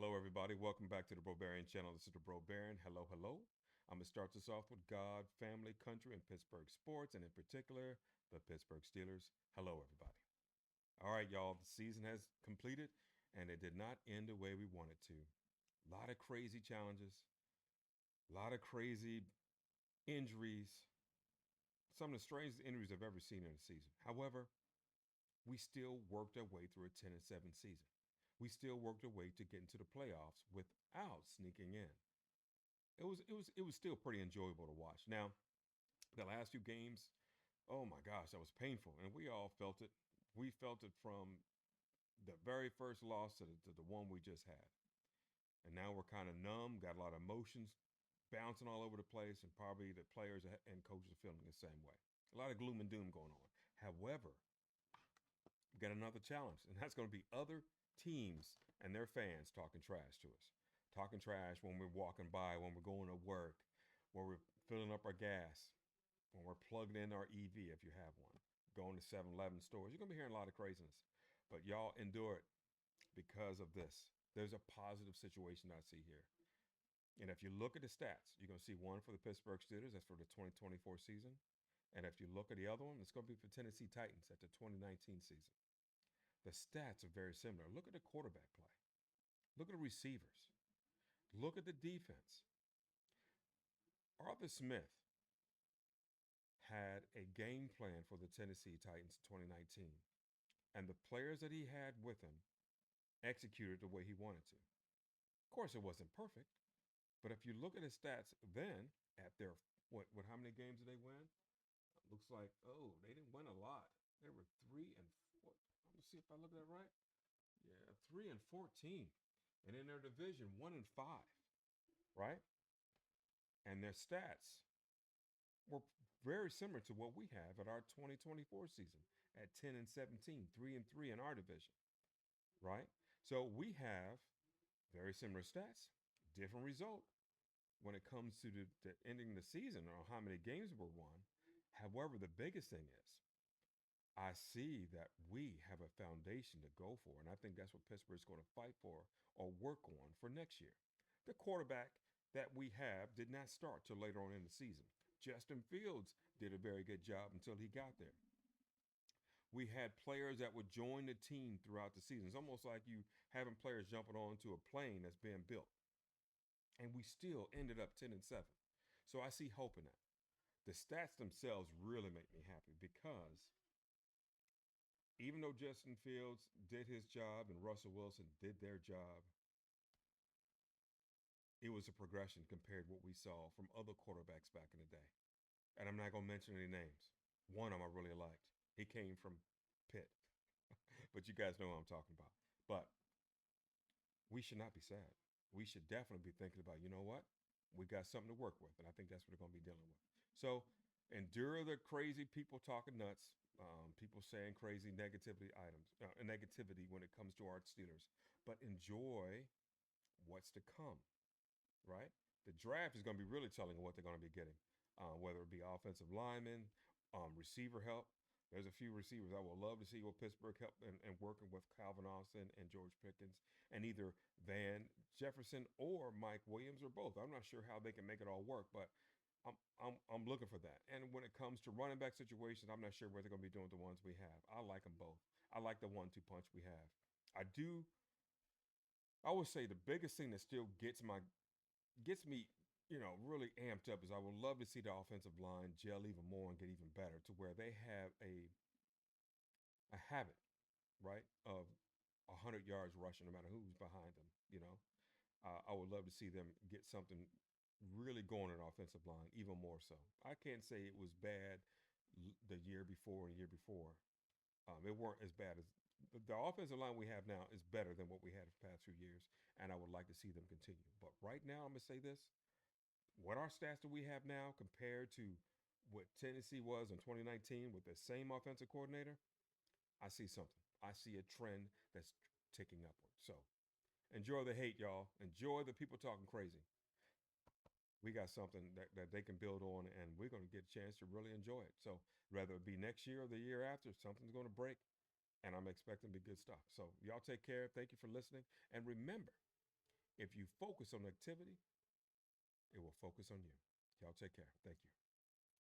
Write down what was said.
Hello, everybody. Welcome back to the Bro Barian channel. This is the Bro Baron. Hello, hello. I'm going to start this off with God, family, country, and Pittsburgh sports, and in particular, the Pittsburgh Steelers. Hello, everybody. All right, y'all. The season has completed, and it did not end the way we wanted to. A lot of crazy challenges, a lot of crazy injuries, some of the strangest injuries I've ever seen in a season. However, we still worked our way through a 10-7 season. We still worked our way to get into the playoffs without sneaking in. It was still pretty enjoyable to watch. Now, the last few games, oh my gosh, that was painful, and we all felt it. We felt it from the very first loss to the one we just had, and now we're kind of numb. Got a lot of emotions bouncing all over the place, and probably the players and coaches are feeling the same way. A lot of gloom and doom going on. However, we got another challenge, and that's going to be other teams and their fans talking trash to us, talking trash when we're walking by, when we're going to work, when we're filling up our gas, when we're plugging in our EV if you have one, going to 7-Eleven stores. You're going to be hearing a lot of craziness, but y'all endure it because of this. There's a positive situation I see here. And if you look at the stats, you're going to see one for the Pittsburgh Steelers, that's for the 2024 season. And if you look at the other one, it's going to be for Tennessee Titans at the 2019 season. The stats are very similar. Look at the quarterback play. Look at the receivers. Look at the defense. Arthur Smith had a game plan for the Tennessee Titans in 2019, and the players that he had with him executed the way he wanted to. Of course, it wasn't perfect, but if you look at his stats then at their what how many games did they win? It looks like they didn't win a lot. They were 3-4. Let me see if I look at that right. Yeah, 3-14, and in their division 1-5, right? And their stats were very similar to what we have at our 2024 season at 10-17, 3-3 in our division, right? So we have very similar stats, different result when it comes to the ending the season or how many games were won. However, the biggest thing is I see that we have a foundation to go for, and I think that's what Pittsburgh's going to fight for or work on for next year. The quarterback that we have did not start till later on in the season. Justin Fields did a very good job until he got there. We had players that would join the team throughout the season. It's almost like you having players jumping onto a plane that's being built. And we still ended up 10-7. So I see hope in that. The stats themselves really make me happy because even though Justin Fields did his job and Russell Wilson did their job, it was a progression compared to what we saw from other quarterbacks back in the day. And I'm not going to mention any names. One of them I really liked. He came from Pitt, but you guys know what I'm talking about. But we should not be sad. We should definitely be thinking about, you know what? We got something to work with. And I think that's what we're going to be dealing with. So endure the crazy people talking nuts, people saying crazy negativity when it comes to our Steelers, but enjoy what's to come, right? The draft is going to be really telling what they're going to be getting, whether it be offensive linemen, receiver help. There's a few receivers I would love to see what Pittsburgh help and working with Calvin Austin and George Pickens and either Van Jefferson or Mike Williams or both. I'm not sure how they can make it all work, but I'm looking for that. And when it comes to running back situations, I'm not sure what they're going to be doing with the ones we have. I like them both. I like the 1-2 punch we have. I do. I would say the biggest thing that still gets me, really amped up is I would love to see the offensive line gel even more and get even better to where they have a habit, right, of 100 yards rushing no matter who's behind them. I would love to see them get something really going in offensive line even more so. I can't say it was bad the year before and the year before. It weren't as bad as the offensive line we have now is better than what we had the past few years, and I would like to see them continue. But right now, I'm gonna say this: what our stats that we have now compared to what Tennessee was in 2019 with the same offensive coordinator, I see something. I see a trend that's ticking upward. So enjoy the hate, y'all. Enjoy the people talking crazy. We got something that they can build on, and we're going to get a chance to really enjoy it. So whether it be next year or the year after, something's going to break, and I'm expecting to be good stuff. So y'all take care. Thank you for listening. And remember, If you focus on activity, it will focus on you. Y'all take care. Thank you.